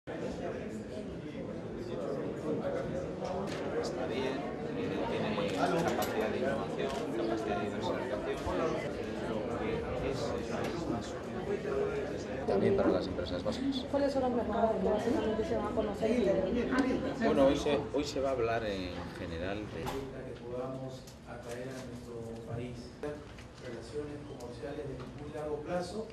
Está bien, tiene capacidad de innovación, capacidad de diversificación, lo que es más también para las empresas vascas. ¿Cuáles son los mercados que básicamente se van a conocer? Bueno, hoy se va a hablar en general de que podamos atraer a nuestro país relaciones comerciales de muy largo plazo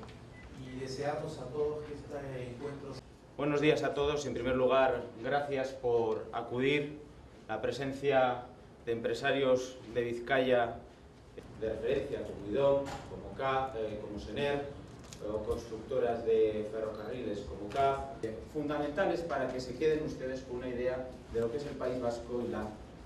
y deseamos a todos que este encuentro. Buenos días a todos. En primer lugar, gracias por acudir. La presencia de empresarios de Vizcaya de referencia como IDOM, como CAF, como SENER, o constructoras de ferrocarriles como CAF, fundamentales para que se queden ustedes con una idea de lo que es el País Vasco y la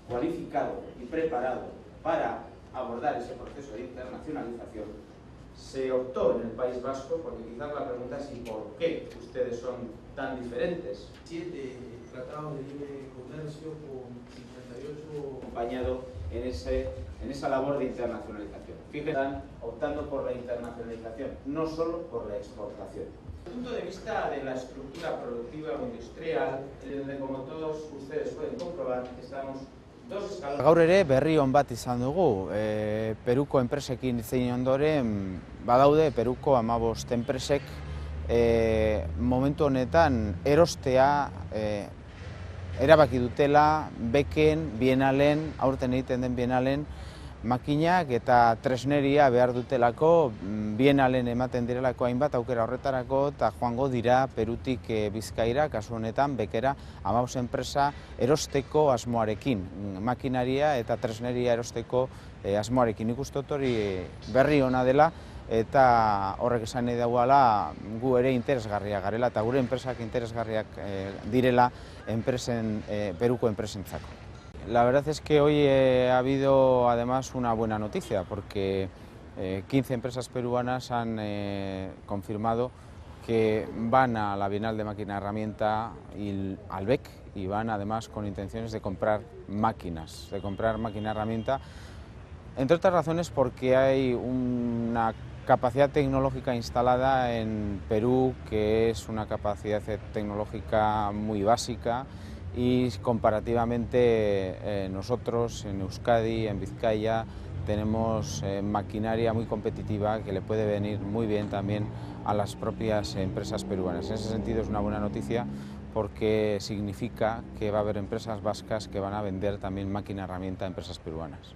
cualificado y preparado para abordar ese proceso de internacionalización. Se optó en el País Vasco porque quizás la pregunta es ¿y por qué ustedes son tan diferentes? 7 tratados de libre comercio con 58 acompañado en esa labor de internacionalización. Fíjense, están optando por la internacionalización, no solo por la exportación. Desde el punto de vista de la estructura productiva o industrial, donde como todos ustedes pueden comprobar, estamos dos escalones. Gaur ere berri on bat izan dugu. Peruko enpresekin hitz egin ondoren badaude Peruko 15 enpresek momentu honetan erostea erabaki dutela beken, bienalen, aurten egiten den bienalen makinak eta tresneria behar dutelako, bienalen ematen direlako hainbat aukera horretarako eta joango dira Perutik Bizkaira, kasu honetan bekera 15 enpresa erosteko asmoarekin, makinaria eta tresneria erosteko asmoarekin. Nik uste dut hori berri ona dela eta horrek esan nahi dagoela gu ere interesgarriak garela eta gure enpresak interesgarriak direla Peruko enpresentzako. La verdad es que hoy ha habido además una buena noticia porque 15 empresas peruanas han confirmado que van a la Bienal de Máquina Herramienta y al BEC y van además con intenciones de comprar máquinas, máquina herramienta, entre otras razones porque hay una capacidad tecnológica instalada en Perú que es una capacidad tecnológica muy básica y comparativamente nosotros en Euskadi, en Vizcaya, tenemos maquinaria muy competitiva que le puede venir muy bien también a las propias empresas peruanas. En ese sentido es una buena noticia porque significa que va a haber empresas vascas que van a vender también máquina herramienta a empresas peruanas.